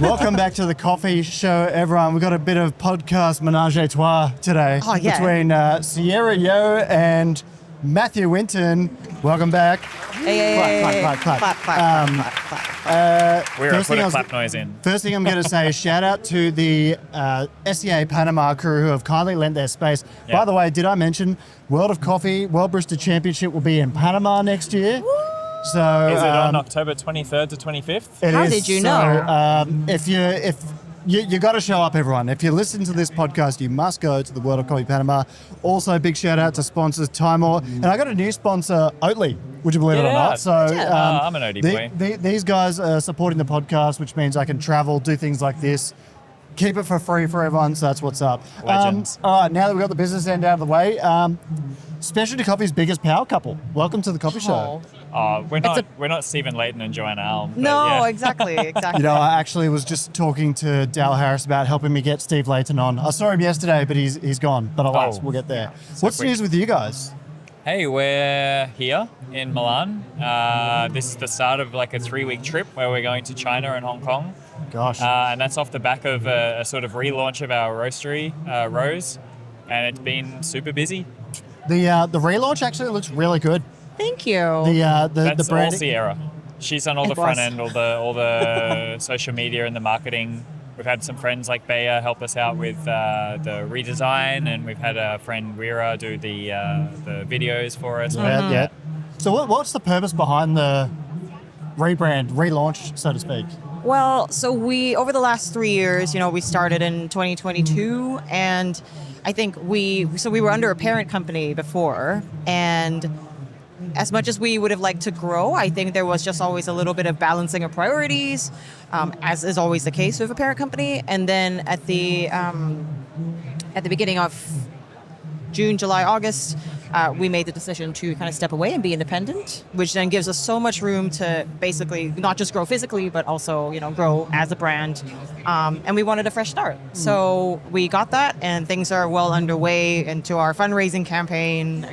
Welcome back to the coffee show, everyone. We've got a bit of podcast menage a trois today between Sierra Yo and Matthew Winton. Welcome back. Clap. We're going to put a clap noise in. First thing I'm going to say is shout out to the SEA Panama crew who have kindly lent their space. Yep. By the way, did I mention World of Coffee, World Brewers Championship will be in Panama next year? Woo! So is it on October 23rd to 25th? How did you know? If you got to show up, everyone. If you listen to this podcast, you must go to the World of Coffee Panama. Also, big shout out to sponsors Timor, and I got a new sponsor, Oatly. Would you believe it or not? So I'm an Oatly boy. These guys are supporting the podcast, which means I can travel, do things like this. Keep it for free for everyone, so that's what's up. Legends. All right, now that we've got the business end out of the way, Specialty Coffee's biggest power couple. Welcome to the coffee show. We're not Stephen Layton and Joanna Alm. No, yeah. exactly. You know, I actually was just talking to Dal Harris about helping me get Steve Layton on. I saw him yesterday, but he's gone. But alas, we'll get there. What's the news with you guys? Hey, we're here in Milan. This is the start of like a 3-week trip where we're going to China and Hong Kong. Gosh. And that's off the back of a sort of relaunch of our roastery, Rose. And it's been super busy. The relaunch actually looks really good. Thank you. That's the branding. all Sierra. She's done all the front end, all the social media and the marketing. We've had some friends like Bea help us out with the redesign, and we've had a friend Wira do the videos for us. Yeah. So what's the purpose behind the rebrand, relaunch, so to speak? Well, so we over the last 3 years, we started in 2022, and I think we were under a parent company before, and as much as we would have liked to grow, I think there was just always a little bit of balancing of priorities, as is always the case with a parent company. And then at the beginning of June, July, August, we made the decision to kind of step away and be independent, which then gives us so much room to basically not just grow physically, but also, grow as a brand. And we wanted a fresh start. So we got that, and things are well underway into our fundraising campaign,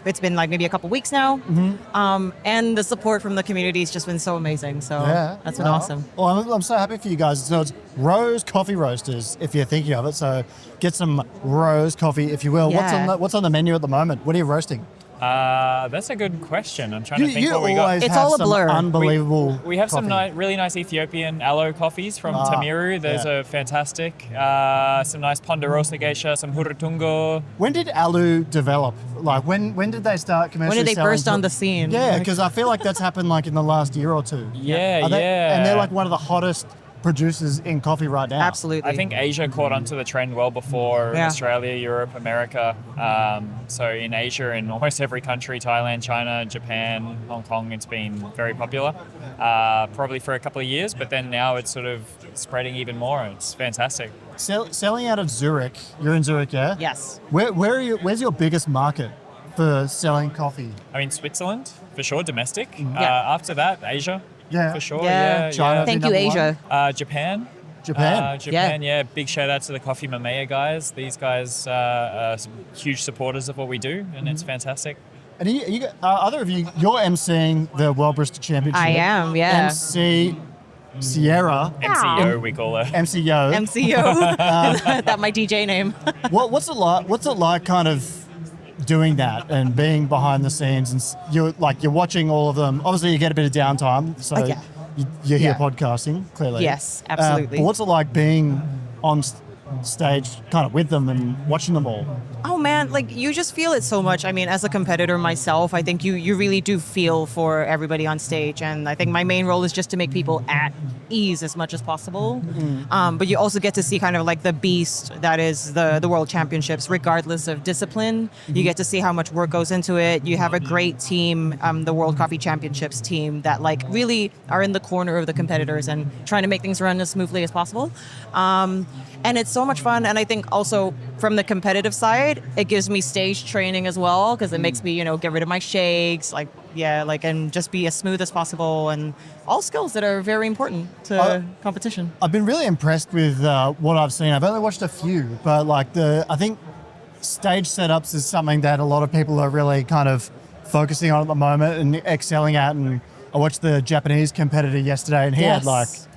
it's been like maybe a couple weeks now. Mm-hmm. And the support from the community has just been so amazing. So that's been awesome. Well, I'm so happy for you guys. So it's Rose Coffee Roasters, if you're thinking of it. So get some Rose coffee, if you will. Yeah. What's on the menu at the moment? What are you roasting? That's a good question. I'm trying to think what we got. It's all a blur. Unbelievable. We have coffee. some really nice Ethiopian aloe coffees from Tamiru. Those are fantastic. Some nice Ponderosa Geisha, some Hurutungo. When did Alu develop? Like when did they start commercially? When did they selling burst on the scene? Yeah, because I feel like that's happened like in the last year or two. Yeah. And they're like one of the hottest producers in coffee right now. Absolutely. I think Asia caught onto the trend well before Australia, Europe, America. So in Asia, in almost every country, Thailand, China, Japan, Hong Kong, it's been very popular, probably for a couple of years, but then now it's sort of spreading even more. It's fantastic. Selling out of Zurich, you're in Zurich, yeah? Yes. Where are you? Where's your biggest market for selling coffee? I mean, Switzerland, for sure, domestic. Yeah. After that, Asia. Yeah. For sure. Yeah. China. Thank you, Asia. Japan. Japan, yeah. Big shout out to the Coffee Mamea guys. These guys are some huge supporters of what we do, and it's fantastic. And other of you, you're MCing the World Brewers Championship. I am, yeah. MC Sierra. MCO, we call her. MCO. MCO. That's my DJ name. What's it like? What's it like, kind of doing that and being behind the scenes, and you're watching all of them? Obviously, you get a bit of downtime, so you're here podcasting, clearly. Yes, absolutely. But what's it like being on stage, kind of with them and watching them all? Oh man, you just feel it so much. I mean, as a competitor myself, I think you really do feel for everybody on stage, and I think my main role is just to make people at ease as much as possible. But you also get to see kind of like the beast that is the World Championships, regardless of discipline. You get to see how much work goes into it. You have a great team, the World Coffee Championships team, that really are in the corner of the competitors and trying to make things run as smoothly as possible. And it's so much fun. And I think also from the competitive side, it gives me stage training as well, because it makes me, get rid of my shakes, and just be as smooth as possible, and all skills that are very important to competition. I've been really impressed with what I've seen. I've only watched a few, but I think stage setups is something that a lot of people are really kind of focusing on at the moment and excelling at. And I watched the Japanese competitor yesterday, and he had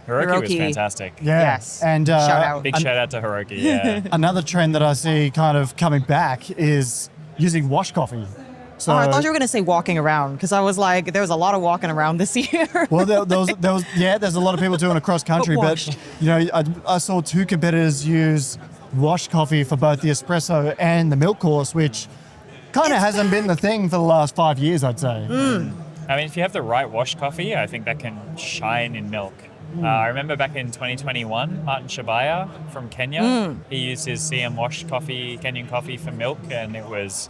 Hiroki was Hiroki. fantastic. Yeah. Yes. And Shout out. Big shout out to Hiroki. Yeah. another trend that I see kind of coming back is using wash coffee. So, Oh, I thought you were going to say walking around because I was like, there was a lot of walking around this year. well, there's a lot of people doing it cross country, But but washed. you know, I saw two competitors use wash coffee for both the espresso and the milk course, which kind of hasn't been the thing for the last 5 years, I'd say. I mean, if you have the right wash coffee, I think that can shine in milk. I remember back in 2021, Martin Shabaya from Kenya, he used his CM wash coffee, Kenyan coffee for milk, and it was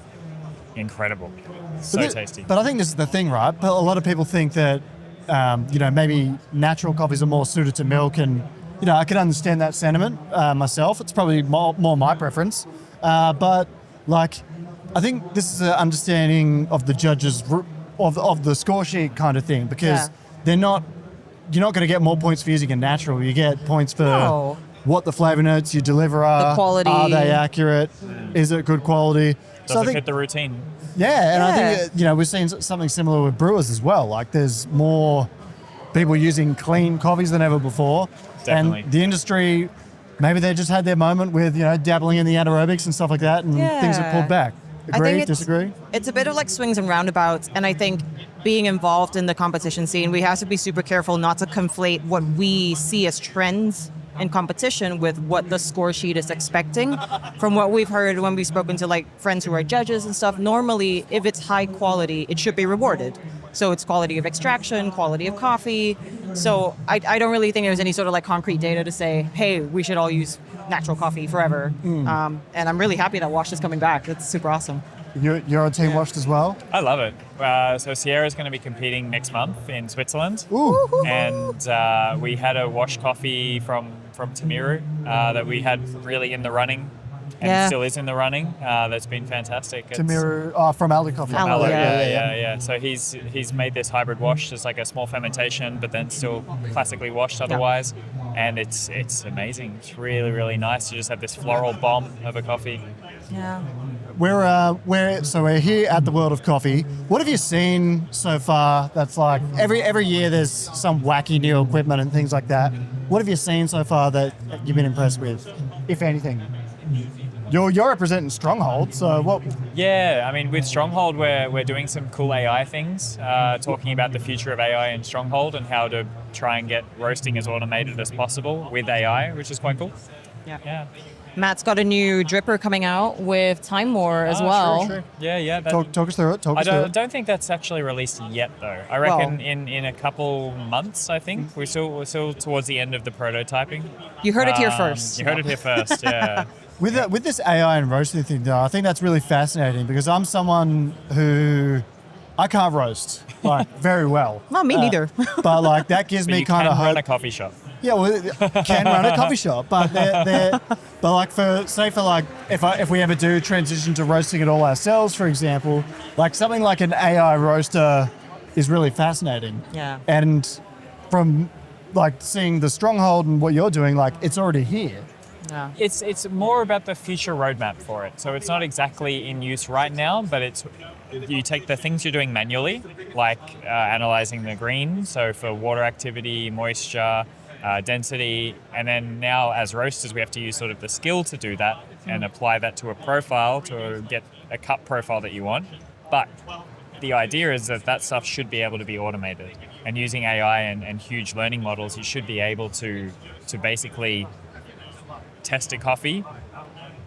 incredible. So tasty. But I think this is the thing, right? But a lot of people think that, you know, maybe natural coffees are more suited to milk, and you know, I can understand that sentiment myself. It's probably more my preference, but like, I think this is an understanding of the judges of the score sheet kind of thing, because you're not going to get more points for using a natural. You get points for what the flavor notes you deliver are. The quality. Are they accurate? Is it good quality? Doesn't fit the routine. Yeah, and I think, you know, we're seeing something similar with brewers as well. Like, there's more people using clean coffees than ever before. Definitely. And the industry, maybe they just had their moment with, you know, dabbling in the anaerobics and stuff like that, and things have pulled back. Agree, disagree? It's a bit of like swings and roundabouts, and I think being involved in the competition scene, we have to be super careful not to conflate what we see as trends in competition with what the score sheet is expecting. From what we've heard when we've spoken to like friends who are judges and stuff, normally if it's high quality, it should be rewarded. So it's quality of extraction, quality of coffee. So I don't really think there's any sort of like concrete data to say, hey, we should all use natural coffee forever. And I'm really happy that Wash is coming back. That's super awesome. You're on Team Washed as well? I love it. So Sierra's going to be competing next month in Switzerland. Ooh. And we had a wash coffee from Tamiru that we had really in the running, and still is in the running. That's been fantastic. Tamiru from Aldi Coffee. Aldi, Yeah. So he's made this hybrid wash, just like a small fermentation, but then still classically washed otherwise. And it's amazing. It's really, really nice to just have this floral bomb of a coffee. Yeah. We're here at the World of Coffee. What have you seen so far? That's like every year there's some wacky new equipment and things like that. What have you seen so far that you've been impressed with, if anything? You're representing Stronghold, so what? Yeah, I mean, with Stronghold, we're doing some cool AI things, talking about the future of AI in Stronghold and how to try and get roasting as automated as possible with AI, which is quite cool. Yeah. Matt's got a new dripper coming out with Time War as well. Sure. Yeah. Talk us through it. I don't think that's actually released yet, though. I reckon in a couple months, I think. We're still towards the end of the prototyping. You heard it here first. You heard it here first, yeah. With this AI and roasting thing, though, I think that's really fascinating because I'm someone who I can't roast like very well. Well, me neither. But like that gives me kind of hope. hope. Run a coffee shop. Yeah, well, can run a coffee shop, but but like for like if we ever do transition to roasting it all ourselves, for example, like something like an AI roaster is really fascinating. Yeah. And from like seeing the Stronghold and what you're doing, like it's already here. Yeah. It's more about the future roadmap for it. So it's not exactly in use right now, but it's you take the things you're doing manually, like analyzing the green, so for water activity, moisture, density, and then now as roasters we have to use sort of the skill to do that and apply that to a profile to get a cup profile that you want. But the idea is that stuff should be able to be automated, and using AI and huge learning models, you should be able to basically test a coffee,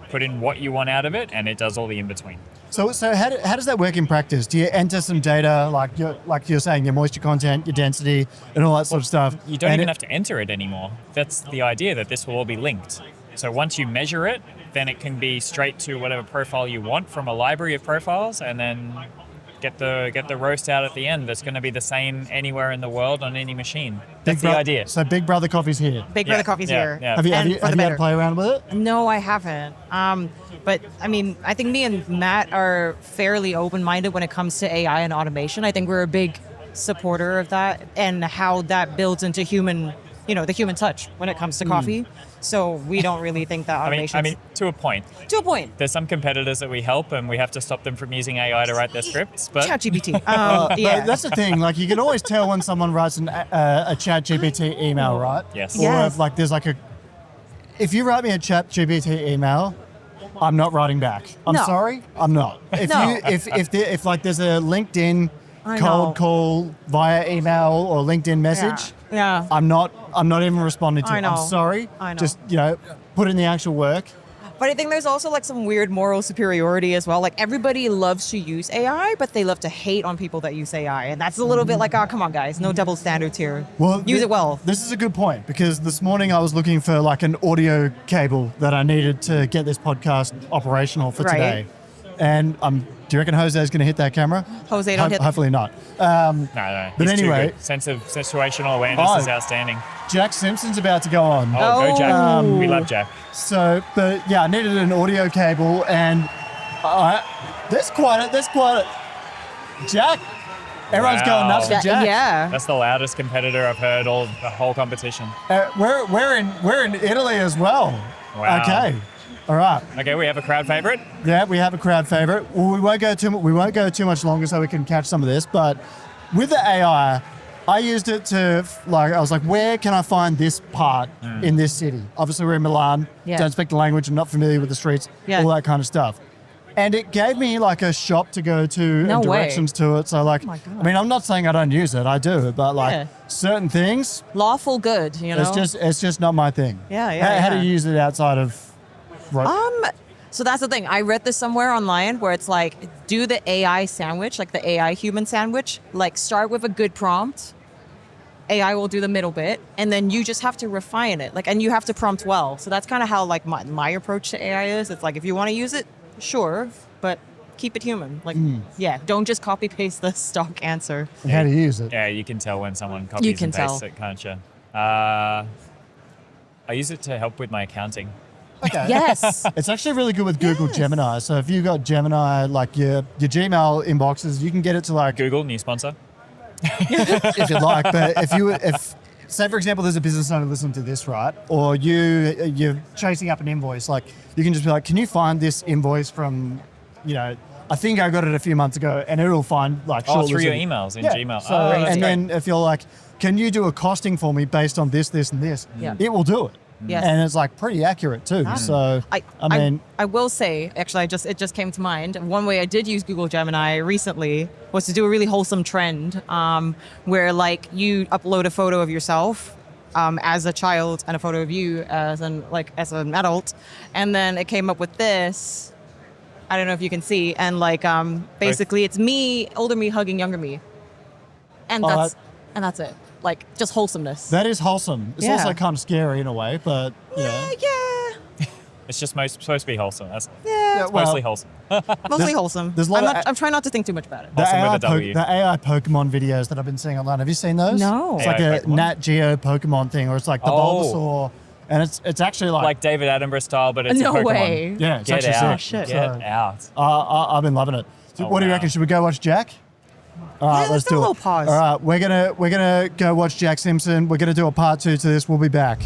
put in what you want out of it, and it does all the in-between. So how does that work in practice? Do you enter some data, like you're saying, your moisture content, your density, and all that sort of stuff? You don't even have to enter it anymore. That's the idea, that this will all be linked. So once you measure it, then it can be straight to whatever profile you want from a library of profiles, and then get the roast out at the end. That's going to be the same anywhere in the world on any machine. That's the idea. So Big Brother Coffee's here. Big Brother Coffee's here. Yeah. Have you had to play around with it? No, I haven't. But I mean, I think me and Matt are fairly open-minded when it comes to AI and automation. I think we're a big supporter of that and how that builds into human the human touch when it comes to coffee. So we don't really think that automation. I mean, to a point. To a point. There's some competitors that we help, and we have to stop them from using AI to write their scripts. But ChatGPT. But that's the thing. Like, you can always tell when someone writes a ChatGPT email, right? Yes. Or Yes. if, like, there's like if you write me a ChatGPT email, I'm not writing back. I'm No. sorry, I'm not. If No. if like there's a LinkedIn I cold know. call via email or LinkedIn message, Yeah. I'm not even responding to I it. know. I'm sorry. I know. Just put in the actual work. But I think there's also like some weird moral superiority as well. Like everybody loves to use AI, but they love to hate on people that use AI. And that's a little bit like, oh, come on, guys. No double standards here. Well, use it well. This is a good point, because this morning I was looking for like an audio cable that I needed to get this podcast operational for Right. today. And do you reckon Jose's going to hit that camera? Jose, don't hit. Hopefully not. no. But He's too anyway- good. Sense of situational awareness is outstanding. Jack Simpson's about to go on. Oh, go Jack. Oh. We love Jack. So, but yeah, I needed an audio cable, and there's quite a Jack. Everyone's going nuts for Jack. Yeah. That's the loudest competitor I've heard the whole competition. We're in Italy as well. Wow. Okay. All right. Okay, we have a crowd favorite. Yeah, we have a crowd favorite. Well, we won't go too much longer so we can catch some of this. But with the AI, I used it to I was like, where can I find this part in this city? Obviously, we're in Milan. Yeah. Don't speak the language. I'm not familiar with the streets. Yeah. All that kind of stuff. And it gave me like a shop to go to No and way. directions to it. So like, Oh my God. I mean, I'm not saying I don't use it. I do, but like Yeah. certain things, Lawful good, it's just not my thing. Yeah, How do yeah. you use it outside of? So that's the thing. I read this somewhere online where it's like, do the AI sandwich, like the AI human sandwich, like start with a good prompt. AI will do the middle bit, and then you just have to refine it. Like, and you have to prompt well. So that's kind of how like my approach to AI is. It's like, if you want to use it, sure, but keep it human. Like, yeah, don't just copy paste the stock answer. How do you use it? Yeah, you can tell when someone copies can and pastes tell. it, can't you? I use it to help with my accounting. Okay. Yes. It's actually really good with Google Yes. Gemini. So if you've got Gemini, like your Gmail inboxes, you can get it to like, Google, new sponsor. if you'd like. But if say for example, there's a business owner listening to this, right? Or you're chasing up an invoice, like you can just be like, can you find this invoice from, I think I got it a few months ago, and it'll find like Oh, through your shortlisted- emails in Yeah. Gmail. So, Oh, that's and great. then if you're like, can you do a costing for me based on this, this, and this? Yeah. It will do it. Yes. And it's like pretty accurate too. So I mean, I will say, actually, it just came to mind. One way I did use Google Gemini recently was to do a really wholesome trend, where like you upload a photo of yourself as a child and a photo of you as an adult, and then it came up with this. I don't know if you can see, and like basically it's me, older me hugging younger me, and Oh, that's it. Like just wholesomeness. that is wholesome. It's Yeah. also kind of scary in a way, but yeah. It's just supposed to be wholesome. That's Yeah. well, mostly wholesome. Mostly wholesome. there's a lot of- I'm trying not to think too much about it. the Wholesome AI, with a W. the AI Pokemon videos that I've been seeing online. Have you seen those? No. It's like AI a Pokemon? Nat Geo Pokemon thing, or it's like the Oh. Bulbasaur, and it's actually Like David Attenborough style, but it's No a Pokemon. way. yeah, it's Get actually out. sick. shit. Get So, out. I've been loving it. So Oh, what do you wow. reckon? Should we go watch Jack? All right, Yeah, let's let's do do a it. little pause. All right, we're gonna go watch Jack Simpson. We're gonna do a part 2 to this. We'll be back.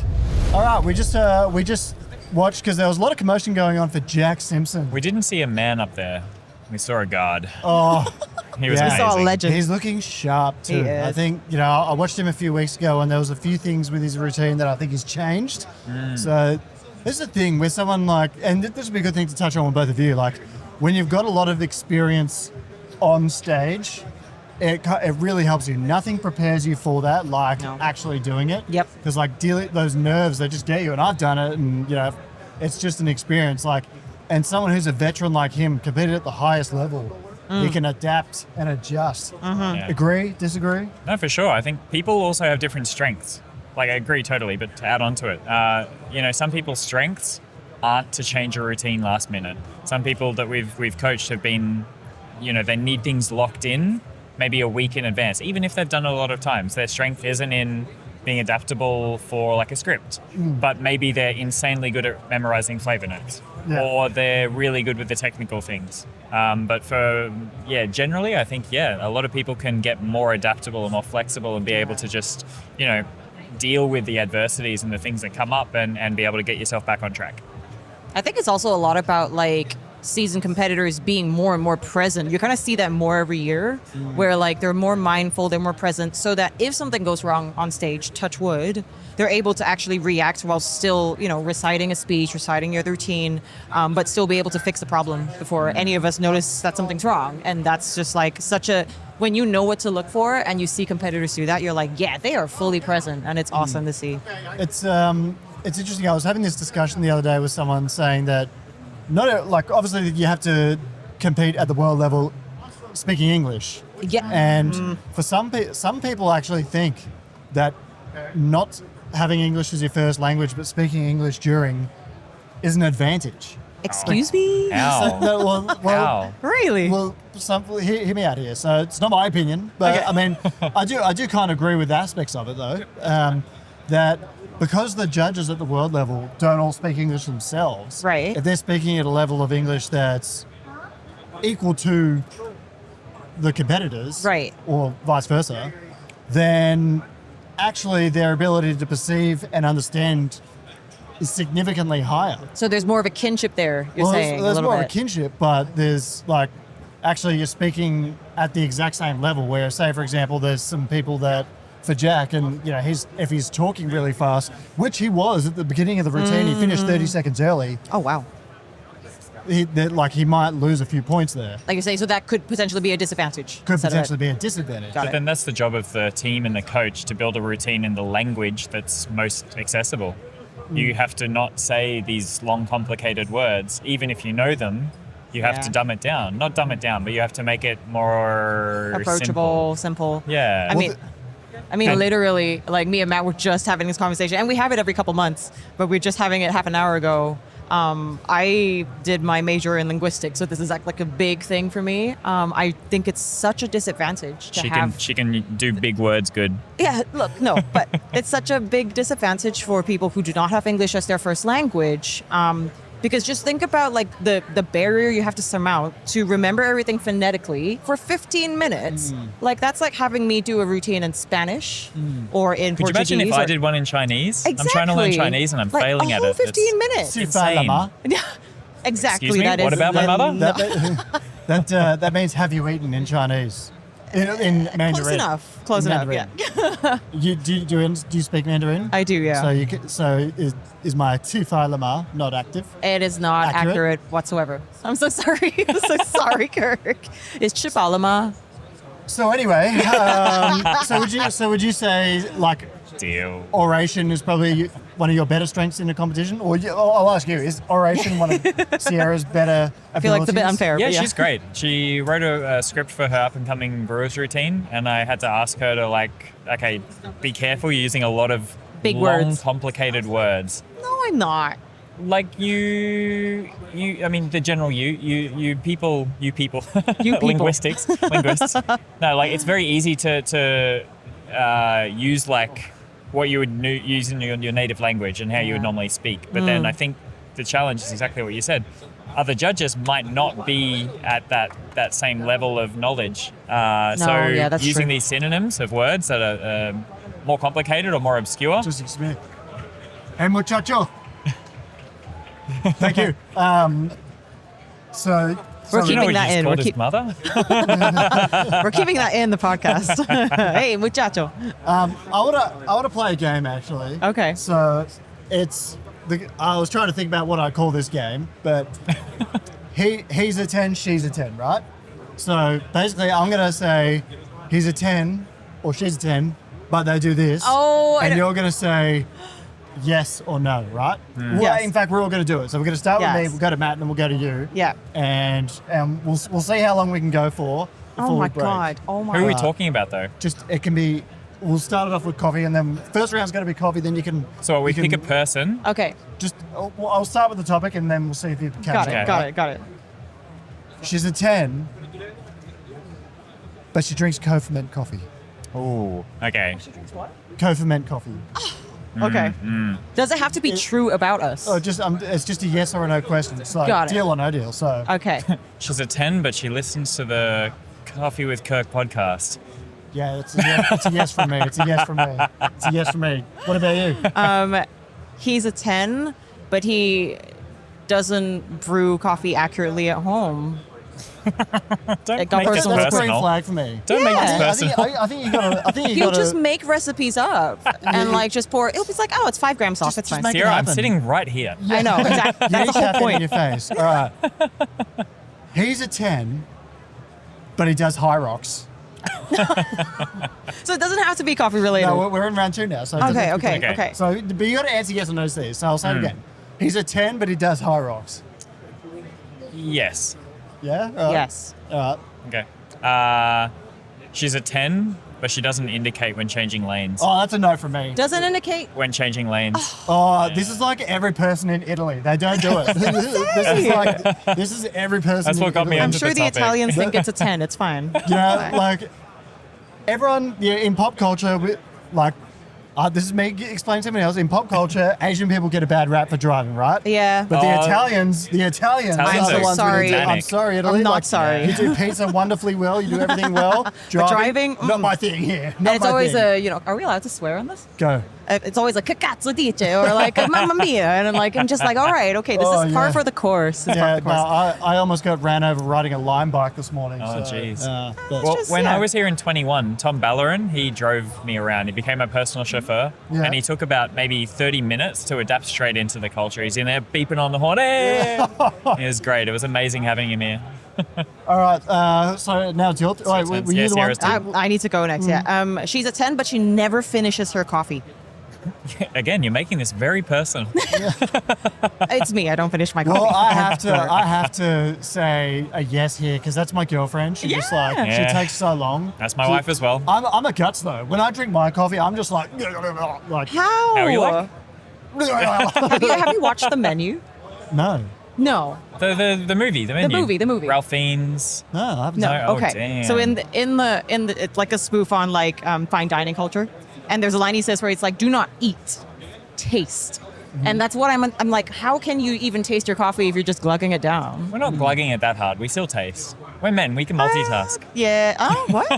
All right, we just watched because there was a lot of commotion going on for Jack Simpson. We didn't see a man up there. We saw a guard. Oh, He was Yeah. We amazing. saw a legend. he's looking sharp too. He is. I think I watched him a few weeks ago, and there was a few things with his routine that I think he's changed. So this is the thing with someone like, and this would be a good thing to touch on with both of you. Like when you've got a lot of experience on stage, it really helps you. Nothing prepares you for that like No. actually doing it. Yep. Because like those nerves, they just get you. And I've done it, and it's just an experience. Like, and someone who's a veteran like him, competed at the highest level, he can adapt and adjust. Yeah. Agree? Disagree? No, for sure. I think people also have different strengths. Like, I agree totally, but to add on to it, some people's strengths aren't to change a routine last minute. Some people that we've coached have been, they need things locked in maybe a week in advance, even if they've done it a lot of times. Their strength isn't in being adaptable for like a script, but maybe they're insanely good at memorizing flavor notes, or they're really good with the technical things. But generally, I think, a lot of people can get more adaptable and more flexible and be able to just, deal with the adversities and the things that come up and be able to get yourself back on track. I think it's also a lot about like seasoned competitors being more and more present. You kind of see that more every year, where like they're more mindful, they're more present, so that if something goes wrong on stage, touch wood, they're able to actually react while still, reciting a speech, reciting your routine, but still be able to fix the problem before any of us notice that something's wrong. And that's just like when you know what to look for and you see competitors do that, you're like, yeah, they are fully present, and it's awesome to see. It's interesting. I was having this discussion the other day with someone saying that obviously you have to compete at the world level speaking English. Yeah. And for some people actually think that not having English as your first language but speaking English during is an advantage. Excuse me? Ow. Ow. Really? Well, hear me out here. So it's not my opinion, but I mean, I do kind of agree with aspects of it though. That because the judges at the world level don't all speak English themselves, right? If they're speaking at a level of English that's equal to the competitors, right, or vice versa, then actually their ability to perceive and understand is significantly higher. So there's more of a kinship there, you're saying? There's more of a kinship, but there's like, actually you're speaking at the exact same level where, say, for example, there's some people that, for Jack, and if he's talking really fast, which he was at the beginning of the routine, he finished 30 seconds early. Oh, wow. He might lose a few points there. Like you're saying, so that could potentially be a disadvantage. Could potentially be a disadvantage. But then that's the job of the team and the coach to build a routine in the language that's most accessible. You have to not say these long, complicated words. Even if you know them, you have to dumb it down. Not dumb it down, but you have to make it more approachable, simple. Yeah. I mean, literally, like me and Matt were just having this conversation, and we have it every couple months, but we're just having it half an hour ago. I did my major in linguistics, so this is like a big thing for me. I think it's such a disadvantage to She can do big words good. Yeah, look, no, but it's such a big disadvantage for people who do not have English as their first language. Because just think about like the barrier you have to surmount to remember everything phonetically for 15 minutes. Like that's like having me do a routine in Spanish or in Portuguese. Could you imagine if I did one in Chinese? Exactly. I'm trying to learn Chinese and I'm failing at it. 15 minutes. It's insane. Exactly. Excuse me? That what is about my mother? That means have you eaten in Chinese? In Mandarin. Close enough. Yeah. Do you speak Mandarin? I do. Yeah. So is my tu fai lama not active? It is not accurate whatsoever. I'm so sorry. I'm so sorry, Kirk. It's chipalama. So anyway, would you say like oration is probably one of your better strengths in the competition? Or I'll ask you, is oration one of Sierra's better abilities? I feel like it's a bit unfair. Yeah, she's great. She wrote a script for her up-and-coming brewers routine, and I had to ask her to okay, be careful, you're using a lot of big long, words, complicated words. No, I'm not. Like I mean, the general you people, linguists. No, like it's very easy to use like what you would use in your native language and how you would normally speak. But then I think the challenge is exactly what you said. Other judges might not be at that same level of knowledge. That's using true. these synonyms of words that are more complicated or more obscure. Hey, muchacho. Thank you. We're keeping that in. We're mother. We're keeping that in the podcast. Hey, muchacho. I want to play a game actually. Okay. So I was trying to think about what I call this game, but he's a 10, she's a 10, right? So basically, I'm gonna say he's a 10 or she's a 10, but they do this. Oh. And you're gonna say yes or no, right? Well, Yes. in fact, we're all going to do it. So we're going to start with me, Yes. we'll go to Matt, and then we'll go to you. Yeah. And we'll see how long we can go for before Oh my we break. God. Oh my Who are we God. talking about though? It can be, we'll start it off with coffee, and then first round's going to be coffee, then you can... So we pick a person. Okay. I'll start with the topic, and then we'll see if you can catch it. Got it. She's a 10, but she drinks co-ferment coffee. Oh, okay. Co-ferment coffee. Okay. Does it have to be true about us? Oh, it's just a yes or a no question. It's like Got it. deal or no deal. So Okay. She's a 10, but she listens to the Coffee with Kirk podcast. yeah, it's a yes from me. It's a yes from me. It's a yes for me. What about you? He's a 10, but he doesn't brew coffee accurately at home. Don't It got make this personal. That's a green personal. flag for me. Don't make this Yeah. personal. I think you gotta. I think you He'll gotta. just make recipes up and like just pour. It'll be like, oh, it's 5 grams off. Just It's fine. make it Sierra, I'm happen. sitting right here. I know exactly. You That's need the whole caffeine in point. your face. All right. He's a 10, but he does high rocks. So it doesn't have to be coffee related. No, we're in round 2 now. So it doesn't Okay, have to be okay, Okay. okay. So, but you got to answer yes or no to these. So I'll say it again. He's a 10, but he does high rocks. Yes. Yeah? All right. Yes. All right. Okay. She's a 10, but she doesn't indicate when changing lanes. Oh, that's a no from me. Doesn't indicate. When changing lanes. Oh, this is like every person in Italy. They don't do it. This is every person. That's what in got me Italy. I'm into sure the the topic. Italians think it's a 10. It's fine. Yeah, like everyone in pop culture, this is me explaining to somebody else. In pop culture, Asian people get a bad rap for driving, right? Yeah. But the Oh. Italians Italians are the are ones sorry. who do, I'm sorry, Italy. I'm not sorry. You do pizza wonderfully well. You do everything well. driving, not my thing here. And Not it's my always thing. are we allowed to swear on this? Go. It's always like cazzo dice or like mamma mia, and I'm just like, all right, okay, this Oh, is par yeah. for the course. It's Yeah, par no, for the course. I almost got ran over riding a Lime bike this morning. Oh, so, jeez. but- Well, just- when yeah. I was here in 21, Tom Ballerin, he drove me around. He became my personal chauffeur. Yeah. And he took about maybe 30 minutes to adapt straight into the culture. He's in there beeping on the horn. Hey! It was great. It was amazing having him here. all right, so now it's your. Wait, were you Yes, the one? Sierra's I need to go next. Yeah. She's a 10, but she never finishes her coffee. Again, you're making this very personal. It's me. I don't finish my coffee. Well, I have to say a yes here because that's my girlfriend. She just like Yeah. she takes so long. That's my wife as well. I'm a guts though. When I drink my coffee, I'm just like like How? How are you like? Have you watched the menu? no, No. The movie, the menu. The movie. Ralph Fiennes. no, I haven't. No. No, oh, okay. damn. So in the it's like a spoof on like fine dining culture, and there's a line he says where it's like, "Do not eat, taste." And that's what I'm like, how can you even taste your coffee if you're just glugging it down? We're not glugging it that hard. We still taste. We're men. We can multitask. Yeah. Oh, what?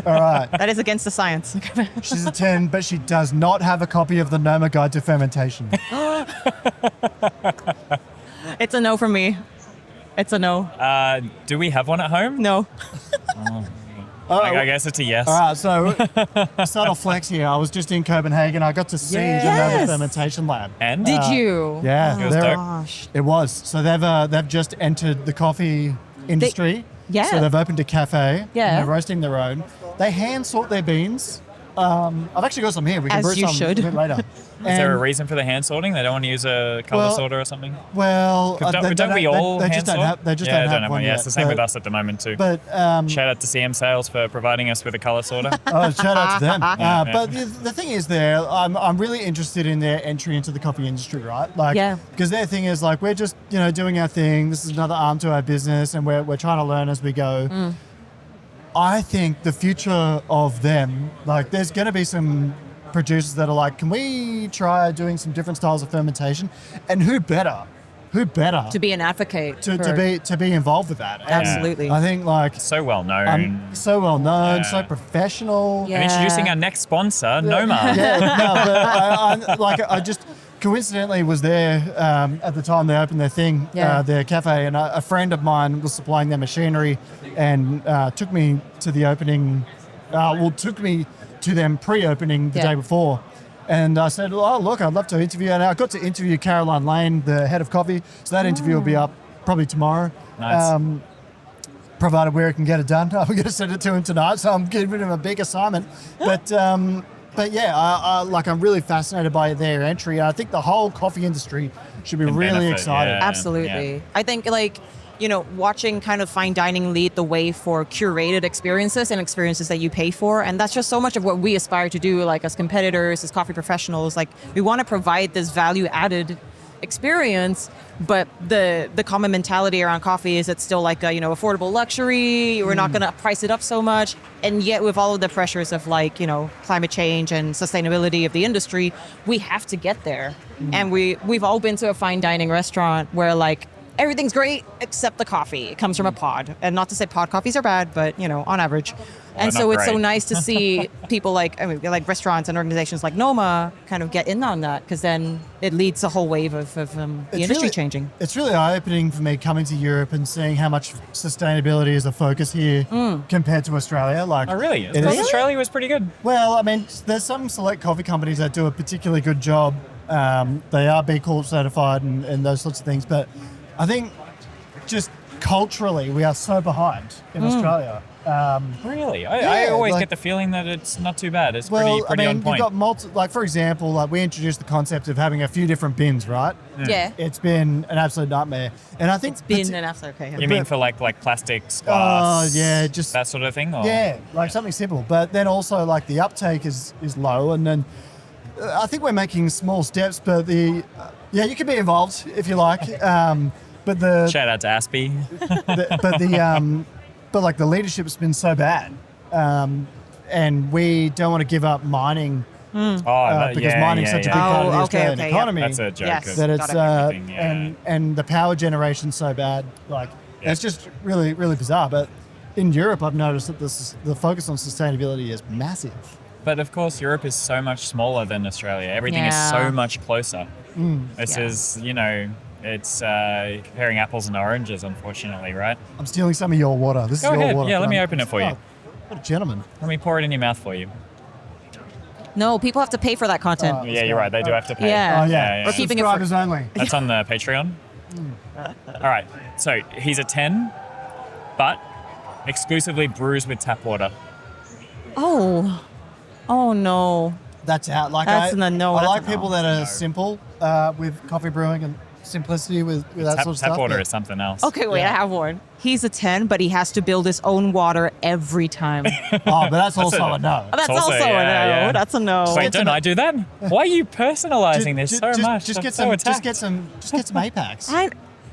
All right, That is against the science. she's a 10, but she does not have a copy of the Noma Guide to Fermentation. It's a no from me. It's a no. Do we have one at home? No. I guess it's a yes. All right, so subtle flex here. I was just in Copenhagen. I got to see the Noma Yes. Fermentation Lab. And? Did you? Yeah, It was they're- dope. Gosh. It was. So they've just entered the coffee industry. yeah. So they've opened a cafe. Yeah. And they're roasting their own. They hand sort their beans. I've actually got some here. We can As brew you some should. a bit later. Is there a reason for the hand sorting? They don't want to use a color Well, sorter or something? Well, Don't we all they hand just don't sort? have. They just yeah, don't have one Yeah, yet. it's the same with but- us at the moment too. But Shout out to CM Sales for providing us with a color sorter. oh, shout out to them. Yeah. But the thing is, I'm really interested in their entry into the coffee industry, right? Like, Yeah. because their thing is like we're just doing our thing. This is another arm to our business, and we're trying to learn as we go. I think the future of them, like, there's going to be some producers that are like, can we try doing some different styles of fermentation? And who better To be an advocate. to be involved with that? And Absolutely. I think like So well known. I'm so well known, so Yeah. professional. Yeah. I'm introducing our next sponsor, Noma. Yeah, no, but I just coincidentally was there at the time they opened their thing, Yeah. their cafe, and a friend of mine was supplying their machinery and took me to the opening. Took me to them pre-opening the Yeah. day before. And I said, oh, look, I'd love to interview. And I got to interview Caroline Lane, the head of coffee. So that interview will be up probably tomorrow. Nice. Provided where I can get it done. I'm going to send it to him tonight. So I'm giving him a big assignment. But yeah, I'm really fascinated by their entry. I think the whole coffee industry should be Can really benefit, excited. yeah. Absolutely. I think watching kind of fine dining lead the way for curated experiences and experiences that you pay for. And that's just so much of what we aspire to do, like as competitors, as coffee professionals. Like we want to provide this value added experience, but the common mentality around coffee is it's still like a, affordable luxury. We're not going to price it up so much. And yet with all of the pressures of climate change and sustainability of the industry, we have to get there. And we've all been to a fine dining restaurant where everything's great except the coffee. It comes from a pod. And not to say pod coffees are bad, but, on average. And so it's so nice to see people like restaurants and organizations like Noma kind of get in on that, because then it leads a whole wave of the industry changing. It's really eye-opening for me coming to Europe and seeing how much sustainability is a focus here compared to Australia. Like, Oh, really? Australia was pretty good. Well, I mean, there's some select coffee companies that do a particularly good job. They are B Corp certified and those sorts of things. But I think just culturally, we are so behind in Australia. Really? I always get the feeling that it's not too bad. It's pretty on point. You've got for example, we introduced the concept of having a few different bins, right? Yeah. It's been an absolute nightmare. And I think It's been an absolute okay. You mean for like plastics, glass, just that sort of thing? Or? Yeah, something simple. But then also the uptake is low, and then I think we're making small steps, but you can be involved if you like. But the Shout out to Aspie. But the leadership's been so bad, and we don't want to give up mining because mining's such a big part of the Australian economy. That's a joke. Yes. That it's and the power generation's so bad. It's just really, really bizarre. But in Europe, I've noticed that the focus on sustainability is massive. But of course, Europe is so much smaller than Australia. Everything is so much closer. This is, it's comparing apples and oranges, unfortunately, right? I'm stealing some of your water. This Go is your ahead. water. Yeah, let me open it for you. What a gentleman. Let me pour it in your mouth for you. No, people have to pay for that content. Yeah, you're right. They do have to pay. Yeah. Oh, yeah. We're keeping it for- Subscribers only. That's on the Patreon. All right. So he's a 10, but exclusively brews with tap water. Oh no. That's out. That's a no. I That's like a people no. that are simple with coffee brewing and simplicity with that sort of stuff. Tap water is something else. Okay, wait, I have one. He's a 10, but he has to build his own water every time. But that's also a no. That's also- also a no. yeah. That's a no. Wait, don't I do that? Why are you personalizing this so much? Just I'm get so some. attacked. Just get some Apex.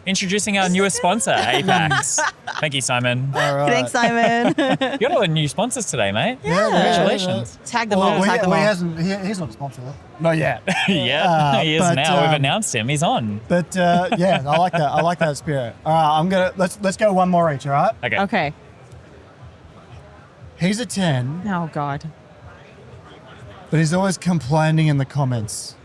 Introducing our newest sponsor, Apex. Thank you, Simon. All right. Thanks, Simon. You got all the new sponsors today, mate. Yeah, Congratulations. Tag them all. Tag them all. He's not a sponsor. Not yet. Yeah, he is but, now. We've announced him. He's on. But I like that. I like that spirit. All right, let's go one more each. All right. Okay. Okay. He's a 10, Oh, God. but he's always complaining in the comments.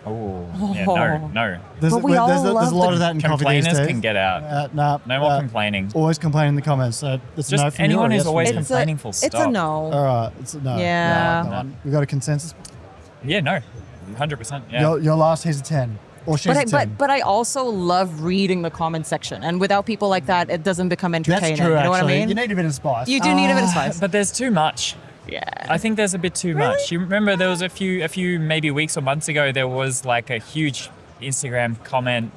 Oh, yeah, no. There's But we all there's a love lot the of that in coffee these Complainers days. can get out. No more complaining. Always complaining in the comments. So it's a no Just from you anyone or who's yes from always you? complaining full stop. It's a no. All right, it's a no. Yeah. No, come on. We got a consensus. Yeah, no. 100%. Yeah. Your last, he's a 10, or she's a 10. But I also love reading the comment section, and without people like that, it doesn't become entertaining. That's true. You know Actually, what I mean? you need a bit of spice. You do need a bit of spice. But there's too much. Yeah. I think there's a bit too much. You remember there was a few maybe weeks or months ago, there was like a huge Instagram comment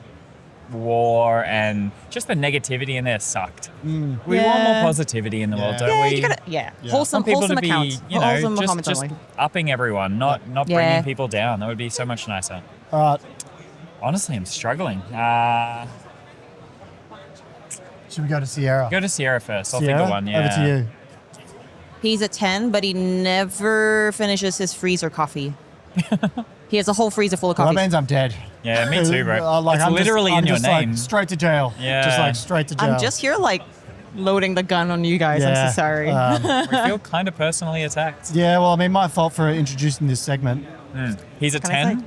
war, and just the negativity in there sucked. We want more positivity in the world, don't we? You gotta, wholesome, Want people wholesome to be, accounts. wholesome comments just only. upping everyone, not bringing people down. That would be so much nicer. All right. Honestly, I'm struggling. Should we go to Sierra? Go to Sierra first. I'll Sierra, think of one. Yeah. over to you. He's a 10, but he never finishes his freezer coffee. He has a whole freezer full of Well, coffee. that means I'm dead. Yeah, me too, bro. It's I'm literally I'm in your just name. straight to jail. Yeah. Just straight to jail. I'm just here loading the gun on you guys. I'm so sorry. We feel kind of personally attacked. Yeah, well, I mean, my fault for introducing this segment. He's a Can I 10, say?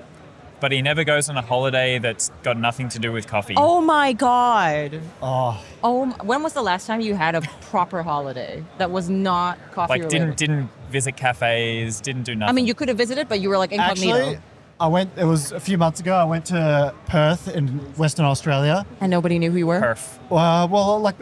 but he never goes on a holiday that's got nothing to do with coffee. Oh my God. Oh, When was the last time you had a proper holiday that was not coffee Like related? didn't visit cafes, didn't do nothing. I mean, you could have visited, but you were like incognito. actually, it was a few months ago, I went to Perth in Western Australia. And nobody knew who you were? Perf.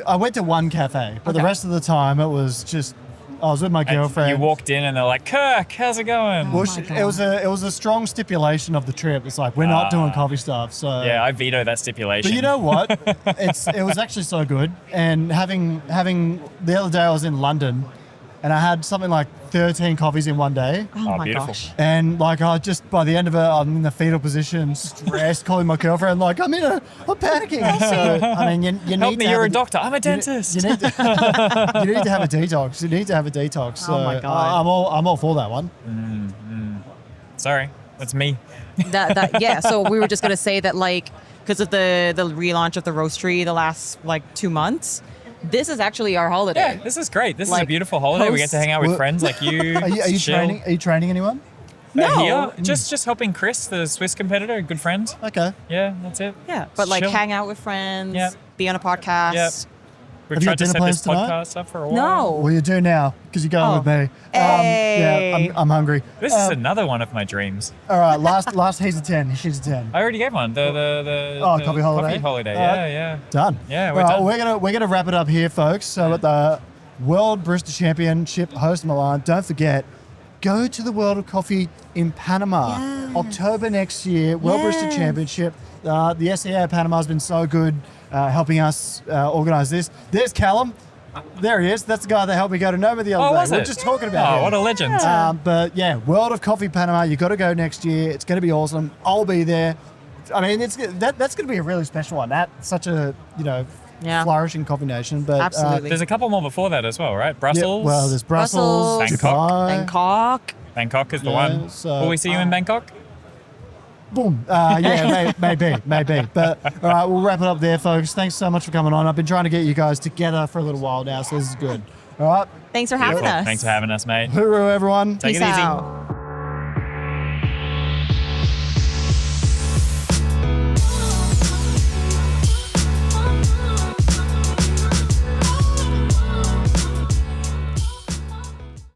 I went to one cafe, but the Okay. rest of the time it was just, I was with my And girlfriend. you walked in and they're like, Kirk, how's it going? Well, my God. it was a strong stipulation of the trip. It's like, we're not doing coffee stuff. So Yeah, I veto that stipulation. But you know what? It was actually so good. And having the other day I was in London, and I had something like 13 coffees in one day. Oh, my beautiful. gosh. And I just by the end of it, I'm in the fetal position, stressed, calling my girlfriend, I'm panicking. So I mean, you need Help me, to you're have a doctor. I'm a dentist. You need to have a detox. You need to have a detox. So Oh my God. I'm all for that one. Sorry, that's me. Yeah, so we were just going to say that because of the relaunch of the roastery the last like 2 months. This is actually our holiday. Yeah, this is great. This is Like, a beautiful holiday. We get to hang out with Well, friends like you. Are you chill. training? Are you training anyone? No. Here, just helping Chris, the Swiss competitor, a good friend. Okay. Yeah, that's it. Yeah, but like Chill. hang out with friends, Yeah. be on a podcast. Yep. We've Have you got tried to dinner set plans this tonight? podcast up for a while. No. Well, you do now because you're going Oh. with me. Hey. Yeah, I'm hungry. This is another one of my dreams. All right, last he's a 10. She's a 10. I already gave one. The coffee holiday? Coffee holiday. All Yeah, right. yeah. Done. Yeah, we're All right, done. we're gonna wrap it up here, folks. So at the World Brewers Championship, Host Milan. Don't forget, go to the World of Coffee in Panama, October next year. World Brewers Yes. Championship. The SEA of Panama has been so good helping us organise this. There's Callum. There he is. That's the guy that helped me go to Noma the other Oh, day. was We're it? just talking about Oh, him. what a legend. But yeah, World of Coffee Panama, you got to go next year. It's going to be awesome. I'll be there. I mean, that's going to be a really special one. That's such a Yeah. flourishing coffee nation. But Absolutely. There's a couple more before that as well, right? yeah, Brussels. well, there's Brussels, Brussels, Dubai, Bangkok. Bangkok is the Yeah, one. so, Will we see you in Bangkok? boom. Yeah, maybe. But all right, we'll wrap it up there, folks. Thanks so much for coming on. I've been trying to get you guys together for a little while now, so this is good. All right, Thanks for having us. Thanks for having us, mate. hooroo, everyone. Take Peace it easy. out.